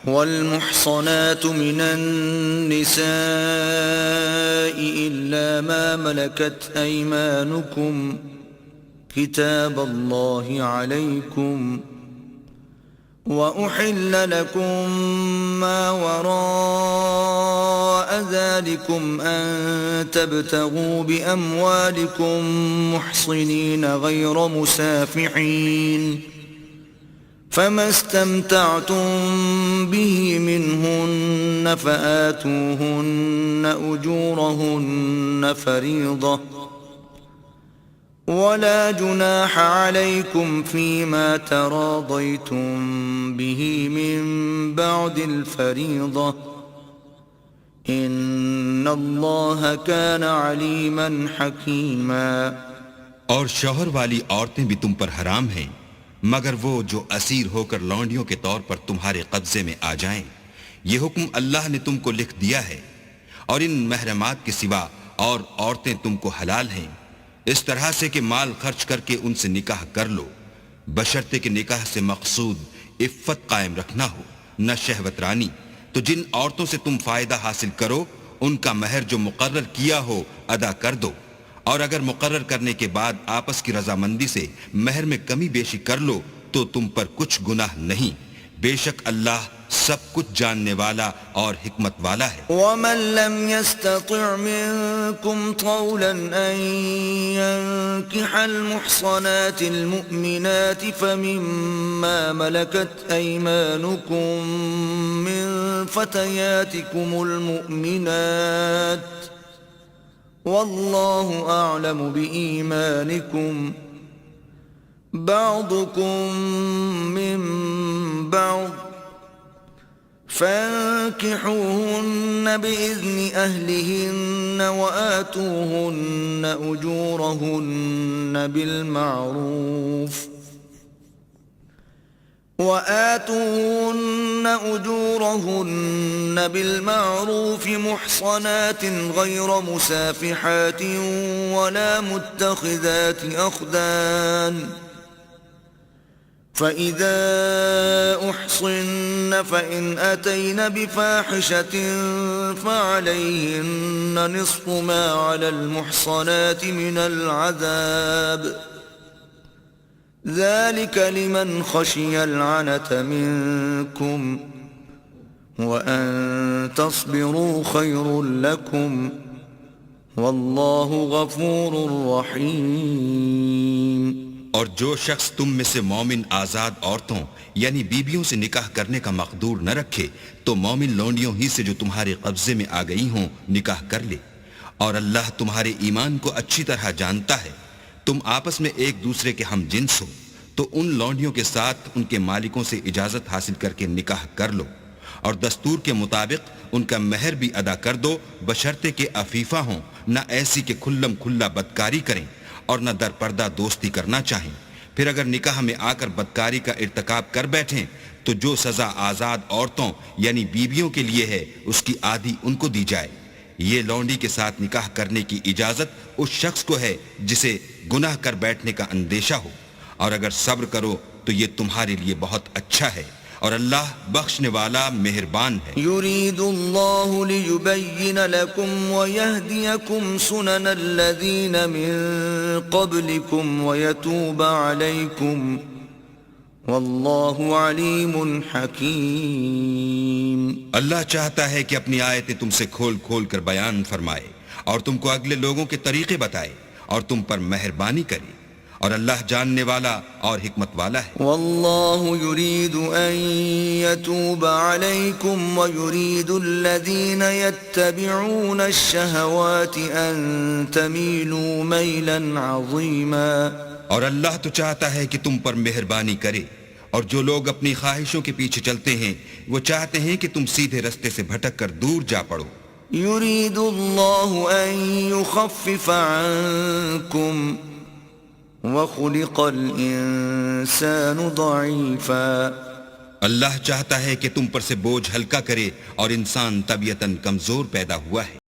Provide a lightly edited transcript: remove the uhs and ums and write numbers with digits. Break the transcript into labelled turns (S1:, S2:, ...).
S1: والمحصنات من النساء إلا ما ملكت أيمانكم كتاب الله عليكم وأحل لكم ما وراء ذلكم أن تبتغوا بأموالكم محصنين غير مسافحين فما استمتعتم به منهن فآتوهن أجورهن فريضة ولا جناح عليكم فيما تراضيتم به من بعد الفريضة إن الله كان عليما حكيما۔
S2: اور شوہر والی عورتیں بھی تم پر حرام ہیں مگر وہ جو اسیر ہو کر لونڈیوں کے طور پر تمہارے قبضے میں آ جائیں۔ یہ حکم اللہ نے تم کو لکھ دیا ہے، اور ان محرمات کے سوا اور عورتیں تم کو حلال ہیں، اس طرح سے کہ مال خرچ کر کے ان سے نکاح کر لو، بشرطے کہ نکاح سے مقصود عفت قائم رکھنا ہو، نہ شہوت رانی۔ تو جن عورتوں سے تم فائدہ حاصل کرو ان کا مہر جو مقرر کیا ہو ادا کر دو، اور اگر مقرر کرنے کے بعد آپس کی رضامندی سے مہر میں کمی بیشی کر لو تو تم پر کچھ گناہ نہیں، بے شک اللہ سب کچھ جاننے والا اور حکمت والا ہے۔
S1: ومن لم يستطع منكم طولا أن ينكح المحصنات المؤمنات فمما ملكت أيمانكم من فتياتكم المؤمنات والله أعلم بإيمانكم بعضكم من بعض فانكحوهن بإذن أهلهن وآتوهن أجورهن بالمعروف محصنات غير مسافحات ولا متخذات أخدان فإذا أحصن فإن أتين بفاحشة فعليهن نصف ما على المحصنات من العذاب ذلك لمن خشي العنة منكم وأن تصبروا خير لكم والله غفور رحيم۔
S2: اور جو شخص تم میں سے مومن آزاد عورتوں یعنی بیویوں سے نکاح کرنے کا مقدور نہ رکھے تو مومن لونڈیوں ہی سے جو تمہارے قبضے میں آ گئی ہوں نکاح کر لے، اور اللہ تمہارے ایمان کو اچھی طرح جانتا ہے۔ تم آپس میں ایک دوسرے کے ہم جنس ہو تو ان لونڈیوں کے ساتھ ان کے مالکوں سے اجازت حاصل کر کے نکاح کر لو، اور دستور کے مطابق ان کا مہر بھی ادا کر دو، بشرطے کہ عفیفہ ہوں، نہ ایسی کہ کھلم کھلا بدکاری کریں اور نہ در پردہ دوستی کرنا چاہیں۔ پھر اگر نکاح میں آ کر بدکاری کا ارتکاب کر بیٹھیں تو جو سزا آزاد عورتوں یعنی بیویوں کے لیے ہے اس کی آدھی ان کو دی جائے۔ یہ لونڈی کے ساتھ نکاح کرنے کی اجازت اس شخص کو ہے جسے گناہ کر بیٹھنے کا اندیشہ ہو، اور اگر صبر کرو تو یہ تمہارے لیے بہت اچھا ہے، اور اللہ بخشنے والا مہربان ہے۔
S1: يريد الله ليبين لكم ويهديكم سنن الذين من قبلكم ويتوب عليكم والله عليم حكيم۔
S2: اللہ چاہتا ہے کہ اپنی آیتیں تم سے کھول کھول کر بیان فرمائے اور تم کو اگلے لوگوں کے طریقے بتائے اور تم پر مہربانی کرے، اور اللہ جاننے والا اور حکمت والا ہے۔
S1: والله يريد أن يتوب عليكم ويريد الذين يتبعون الشهوات أن تميلوا ميلا عظيما۔
S2: اور اللہ تو چاہتا ہے کہ تم پر مہربانی کرے، اور جو لوگ اپنی خواہشوں کے پیچھے چلتے ہیں وہ چاہتے ہیں کہ تم سیدھے رستے سے بھٹک کر دور جا پڑو۔
S1: يريد الله أن يخفف عنكم وخلق الانسان ضعیفا۔
S2: اللہ چاہتا ہے کہ تم پر سے بوجھ ہلکا کرے، اور انسان طبیعتاً کمزور پیدا ہوا ہے۔